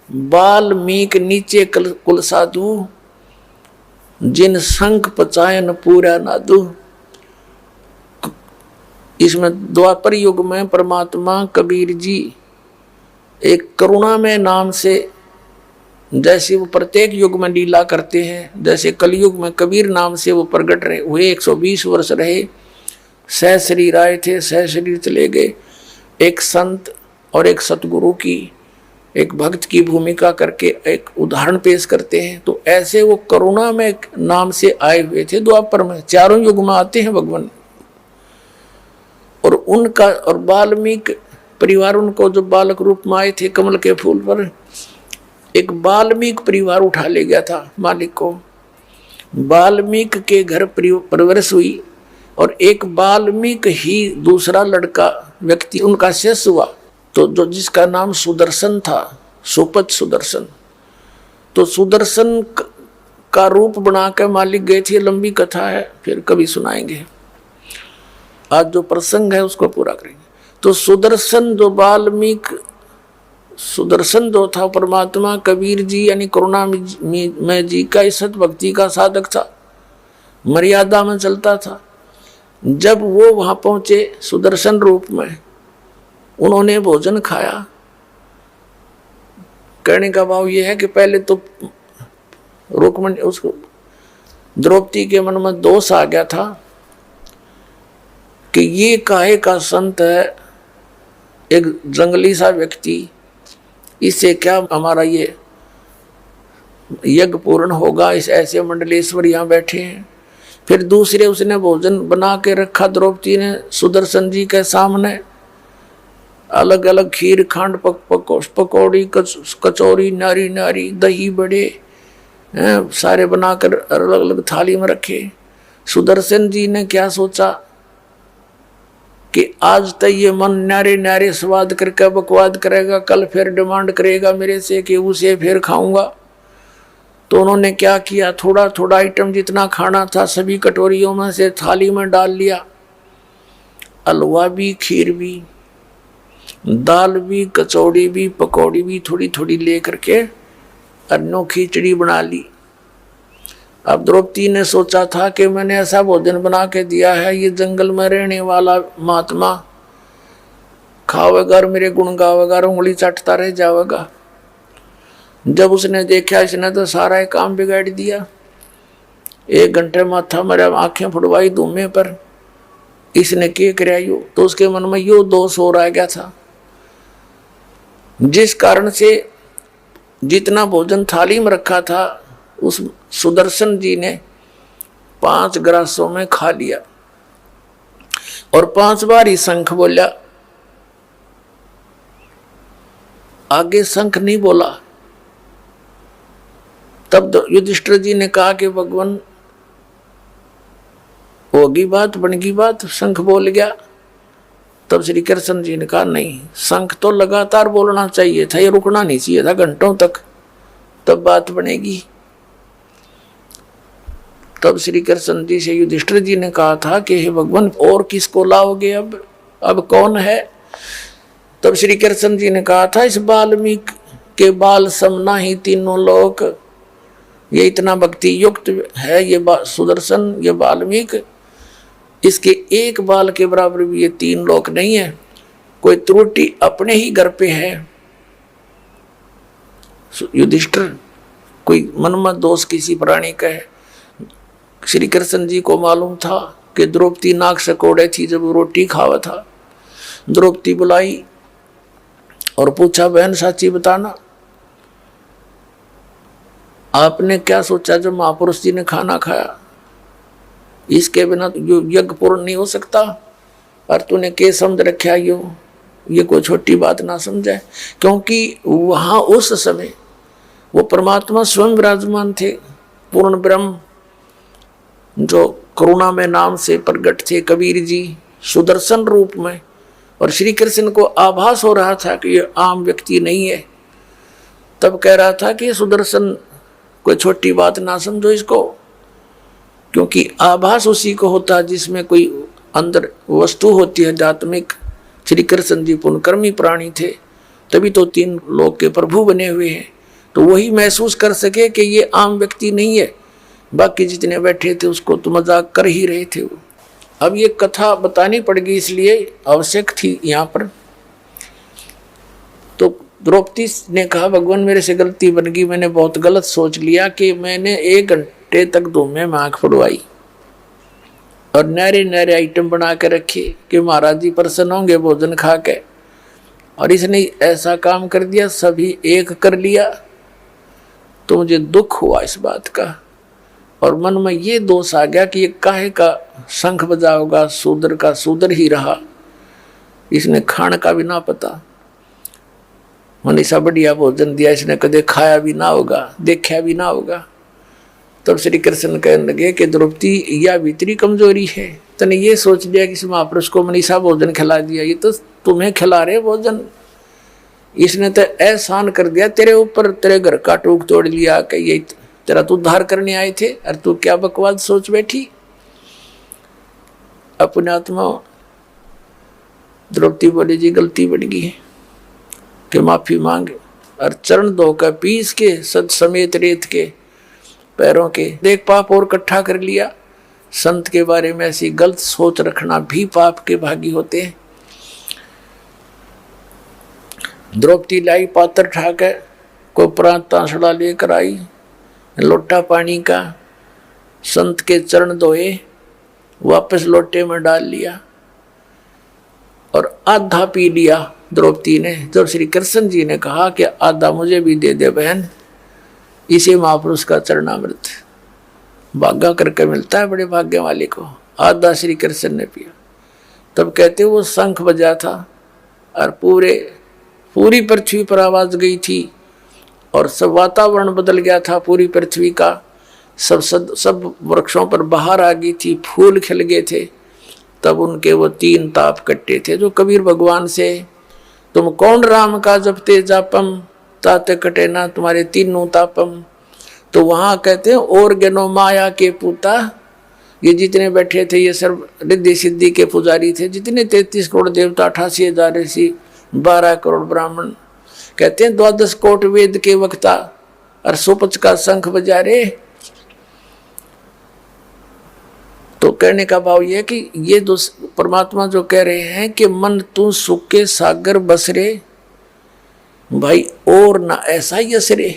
बाल्मीक नीचे कुल साधु, जिन शंख पचायन पूरा नादु। इसमें द्वापर युग में परमात्मा कबीर जी एक करुणा में नाम से, जैसे वो प्रत्येक युग में लीला करते हैं, जैसे कलयुग में कबीर नाम से वो प्रकट रहे हुए 120 वर्ष रहे, सह शरीर आए थे, सह शरीर चले गए। एक संत और एक सतगुरु की, एक भक्त की भूमिका करके एक उदाहरण पेश करते हैं। तो ऐसे वो करुणा में नाम से आए हुए थे द्वापर में, चारों युग में आते हैं भगवान। और उनका और वाल्मीकि परिवार, उनको जो बालक रूप में आए थे कमल के फूल पर, एक वाल्मीकि परिवार उठा ले गया था मालिक को। वाल्मीकि के घर परवरिश हुई और एक वाल्मीकि ही दूसरा लड़का व्यक्ति उनका शिष्य हुआ, तो जो जिसका नाम सुदर्शन था, सुपथ सुदर्शन। तो सुदर्शन का रूप बना के मालिक गए थे। लंबी कथा है, फिर कभी सुनाएंगे। आज जो प्रसंग है उसको पूरा करेंगे। तो सुदर्शन जो वाल्मीकि, सुदर्शन जो था परमात्मा कबीर जी यानी करुणा में जी का सत भक्ति का साधक था, मर्यादा में चलता था। जब वो वहां पहुंचे सुदर्शन रूप में, उन्होंने भोजन खाया। कहने का भाव ये है कि पहले तो रुक्मणी, उसको द्रौपदी के मन में दोष आ गया था कि ये काहे का संत है, एक जंगली सा व्यक्ति, इससे क्या हमारा ये यज्ञ पूर्ण होगा। इस ऐसे मंडलेश्वर यहाँ बैठे हैं। फिर दूसरे उसने भोजन बना के रखा द्रौपदी ने सुदर्शन जी के सामने, अलग अलग खीर, खांड, पकौड़ी, कचौरी, नारी नारी, दही बड़े सारे बनाकर अलग अलग थाली में रखे। सुदर्शन जी ने क्या सोचा कि आज तक ये मन न्यारे न्यारे स्वाद करके बकवाद करेगा, कल फिर डिमांड करेगा मेरे से कि उसे फिर खाऊंगा। तो उन्होंने क्या किया, थोड़ा थोड़ा आइटम जितना खाना था सभी कटोरियों में से थाली में डाल लिया। हलवा भी, खीर भी, दाल भी, कचौड़ी भी, पकौड़ी भी थोड़ी थोड़ी ले करके अन्नों खिचड़ी बना ली। अब द्रौपदी ने सोचा था कि मैंने ऐसा भोजन बना के दिया है, ये जंगल में रहने वाला महात्मा खावेगा और मेरे गुण गावेगा, उंगली चाटता रह जाएगा। जब उसने देखा इसने तो सारा काम बिगाड़ दिया, 1 घंटे माथा मेरा आंखें फुड़वाई धूमे पर, इसने क्या कराया यो, तो उसके मन में यो दोष हो रह गया था, जिस कारण से जितना भोजन थाली में रखा था उस सुदर्शन जी ने 5 ग्रासों में खा लिया और 5 बार ही शंख बोला। आगे शंख नहीं बोला। तब युधिष्ठिर जी ने कहा कि भगवान होगी बात, बनेगी बात, शंख बोल गया। तब श्री कृष्ण जी ने कहा नहीं, शंख तो लगातार बोलना चाहिए था, ये रुकना नहीं चाहिए था घंटों तक, तब बात बनेगी। तब श्री कृष्ण जी से युधिष्ठिर जी ने कहा था कि हे भगवान और किसको लाओगे, अब कौन है। तब श्री कृष्ण जी ने कहा था इस वाल्मीकि के बाल समना ही तीनों लोक, ये इतना भक्ति युक्त है ये सुदर्शन, ये वाल्मीकि, इसके एक बाल के बराबर भी ये 3 लोक नहीं है। कोई त्रुटि अपने ही घर पे है युधिष्ठिर, कोई मन में दोष किसी प्राणी का है। श्री कृष्ण जी को मालूम था कि द्रौपदी नाक से कोड़े थी जब वो रोटी खावा था। द्रौपदी बुलाई और पूछा बहन साची बताना, आपने क्या सोचा जब महापुरुष जी ने खाना खाया, इसके बिना यज्ञ पूर्ण नहीं हो सकता, और तूने क्या समझ रखा ये कोई छोटी बात ना समझे। क्योंकि वहां उस समय वो परमात्मा स्वयं विराजमान थे, पूर्ण ब्रह्म जो करुणा में नाम से प्रकट थे कबीर जी सुदर्शन रूप में। और श्री कृष्ण को आभास हो रहा था कि ये आम व्यक्ति नहीं है। तब कह रहा था कि सुदर्शन कोई छोटी बात ना समझो इसको, क्योंकि आभास उसी को होता है जिसमें कोई अंदर वस्तु होती है आध्यात्मिक। श्री कृष्ण जी पुण्यकर्मी प्राणी थे, तभी तो 3 लोक के प्रभु बने हुए हैं। तो वही महसूस कर सके कि ये आम व्यक्ति नहीं है, बाकी जितने बैठे थे उसको तो मजाक कर ही रहे थे वो। अब ये कथा बतानी पड़ गई, इसलिए आवश्यक थी यहाँ पर। तो द्रौपदी ने कहा, भगवान मेरे से गलती बन गई, मैंने बहुत गलत सोच लिया कि मैंने 1 घंटे तक धूमे में आँख पड़वाई और नरे नरे आइटम बना के रखे कि महाराज जी प्रसन्न होंगे भोजन खा के, और इसने ऐसा काम कर दिया, सभी एक कर लिया। तो मुझे दुख हुआ इस बात का, और मन में ये दोष आ गया कि ये काहे का शंख बजाओगा, शूद्र का शूद्र ही रहा, इसने खान का भी ना पता, मनीषा बढ़िया भोजन दिया, इसने कदे खाया भी ना होगा, देखा भी ना होगा। तब श्री कृष्ण कहने लगे कि द्रौपदी यह भीतरी कमजोरी है, तने ये सोच लिया कि इस महापुरुष को मनीषा भोजन खिला दिया, ये तो तुम्हें खिला रहे भोजन, इसने तो एहसान कर दिया तेरे ऊपर, तेरे घर का टूक तोड़ लिया कि ये तेरा तो उद्धार करने आए थे, और तू क्या बकवास सोच बैठी। अपने आत्मा द्रौपदी बोली, जी गलती बढ़ गई है कि माफी मांगे, और चरण धोकर पीस के सद समेत रेत के पैरों के देख पाप और इकट्ठा कर लिया। संत के बारे में ऐसी गलत सोच रखना भी पाप के भागी होते हैं। द्रौपदी लाई पात्र ठाकर को प्रांत तांसड़ा लेकर आई, लोटा पानी का, संत के चरण धोए, वापस लोटे में डाल लिया और आधा पी लिया द्रौपदी ने। जब श्री कृष्ण जी ने कहा कि आधा मुझे भी दे दे बहन, इसे महापुरुष का चरणामृत भागा करके मिलता है बड़े भाग्य वाले को, आधा श्री कृष्ण ने पिया। तब कहते वो शंख बजा था और पूरी पृथ्वी पर आवाज गई थी और सब वातावरण बदल गया था पूरी पृथ्वी का, सब वृक्षों पर बहार आ गई थी, फूल खिल गए थे। तब उनके वो 3 ताप कट्टे थे जो कबीर भगवान से, तुम कौन राम का जपते जापम ताते कटे ना तुम्हारे 3 तापम। तो वहां कहते हैं और ज्ञानो माया के पूता, ये जितने बैठे थे ये सर्व रिद्धि सिद्धि के पुजारी थे, जितने 33 करोड़ देवता, 88,000 ऋषि, 12 करोड़ ब्राह्मण, कहते हैं 12 कोट वेद के वक्ता और सुपच का शंख बजा रहे। तो कहने का भाव यह कि ये परमात्मा जो कह रहे हैं कि मन तू सुख के सागर बस रे भाई, और ना ऐसा ही असरे।